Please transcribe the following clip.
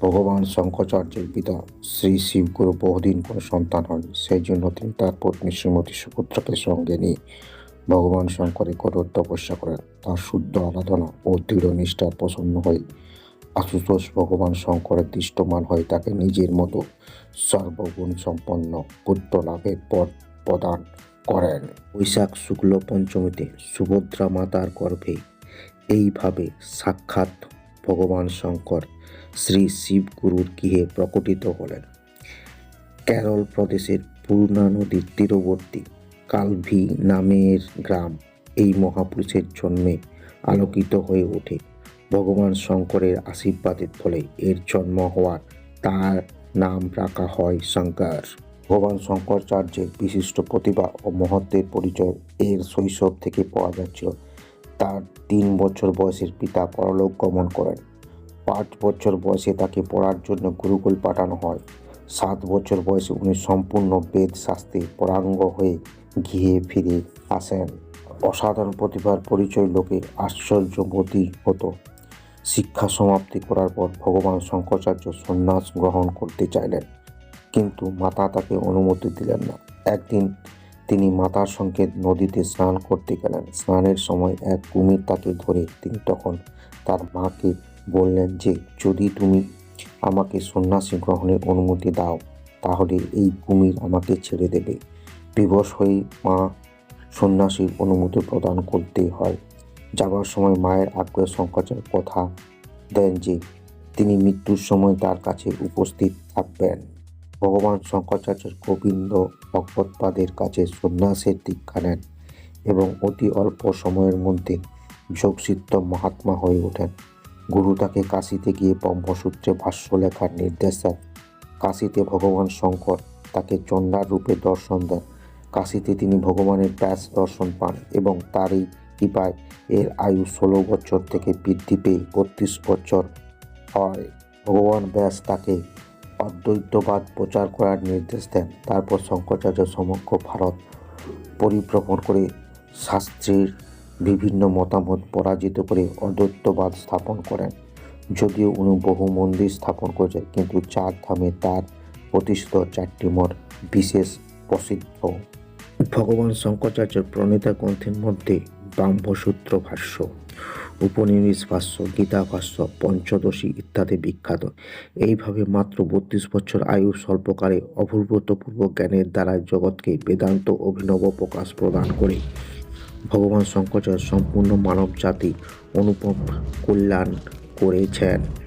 ভগবান শঙ্করাচার্যের পিতা শ্রী শিবগুরু বহুদিন কোনো সন্তান হয়নি, সেই জন্য তিনি তার পত্নী শ্রীমতী সুভদ্রাকে সঙ্গে নিয়ে ভগবান শঙ্করের কঠোর তপস্যা করেন। তার শুদ্ধ আরাধনা ও দৃঢ় নিষ্ঠার প্রসন্ন হয়ে আশুতোষ ভগবান শঙ্করের দৃষ্টমান হয়ে তাকে নিজের মতো সর্বগুণ সম্পন্ন পুত্র লাভের পথ প্রদান করেন। বৈশাখ শুক্ল পঞ্চমীতে সুভদ্রা মাতার গর্ভে এইভাবে সাক্ষাৎ ভগবান শঙ্কর শ্রী শিবগুরুর গৃহে প্রকটিত হলেন। কেরল প্রদেশের পূর্ণা নদীর তীরবর্তী কালভি নামের গ্রাম এই মহাপুরুষের জন্মে আলোকিত হয়ে ওঠে। ভগবান শঙ্করের আশীর্বাদের ফলে এর জন্ম হওয়ার তার নাম রাখা হয় শঙ্কর। ভগবান শঙ্করাচার্যের বিশিষ্ট প্রতিভা ও মহত্বের পরিচয় এর শৈশব থেকে পাওয়া যাচ্ছিল। তার 3 বছর বয়সের পিতা পরলোক গমন করেন। 5 বছর বয়সে তাকে পড়ার জন্য গুরুকুল পাঠানো হয়। 7 বছর বয়সে উনি সম্পূর্ণ বেদ শাস্ত্রে পারঙ্গ হয়ে গৃহে ফিরে আসেন। অসাধারণ প্রতিভার পরিচয় লোকে আশ্চর্যবোধী হতো। শিক্ষা সমাপ্তি করার পর ভগবান শঙ্করাচার্য সন্ন্যাস গ্রহণ করতে চাইলেন, কিন্তু মাতা তাকে অনুমতি দিলেন না। একদিন তিনি মাতার সঙ্গে নদীতে স্নান করতে গেলেন। স্নানের সময় এক কুমির তাকে ধরে তিনি তখন তার মাকে বললেন যে যদি তুমি আমাকে সন্ন্যাসী গ্রহণের অনুমতি দাও তাহলে এই কুমির আমাকে ছেড়ে দেবে। বিবশ হয়ে মা সন্ন্যাসীর অনুমতি প্রদান করতে হয়। যাবার সময় মায়ের আগ্রহ শঙ্করাচার্য কথা দেন যে তিনি মৃত্যুর সময় তার কাছে উপস্থিত থাকবেন। ভগবান শঙ্করাচার্য গোবিন্দ ভগবৎপাদের কাছে সন্ন্যাসের দীক্ষা নেন এবং অতি অল্প সময়ের মধ্যে যোগসিদ্ধ মহাত্মা হয়ে ওঠেন। গুরু তাকে কাশীতে গিয়ে ব্রহ্মসূত্রে ভাষ্য লেখার নির্দেশ দেন। কাশীতে ভগবান শঙ্কর তাকে চণ্ডার রূপে দর্শন দেন। কাশীতে তিনি ভগবানের ব্যাস দর্শন পান এবং তারই কৃপায় এর আয়ু 16 বছর থেকে বৃদ্ধি পেয়ে 32 বছর হয়। ভগবান ব্যাস তাকে অদ্বৈতবাদ প্রচার করার নির্দেশ দেন। তারপর শঙ্করাচার্য সমগ্র ভারত পরিভ্রমণ করে শাস্ত্রের বিভিন্ন মতামত পরাজিত করে অদ্বৈতবাদ স্থাপন করেন। যদিও উনি বহু মন্দির স্থাপন করেছেন, কিন্তু 4 ধামে তার প্রতিষ্ঠিত 4টি মঠ বিশেষ প্রসিদ্ধ। ভগবান শঙ্করাচার্যের প্রণীতা গ্রন্থের মধ্যে ব্রহ্মসূত্র ভাষ্য, উপনিষদ ভাষ্য, গীতা ভাষ্য, পঞ্চদশী ইত্যাদি বিখ্যাত। এইভাবে মাত্র 32 বছর আয়ু স্বল্পকালে অভূতপূর্ব জ্ঞানের দ্বারা জগৎকে বেদান্ত অভিনব প্রকাশ প্রদান করে ভগবান শঙ্করাচার্য সম্পূর্ণ মানব জাতি অনুপম কল্যাণ করেছেন।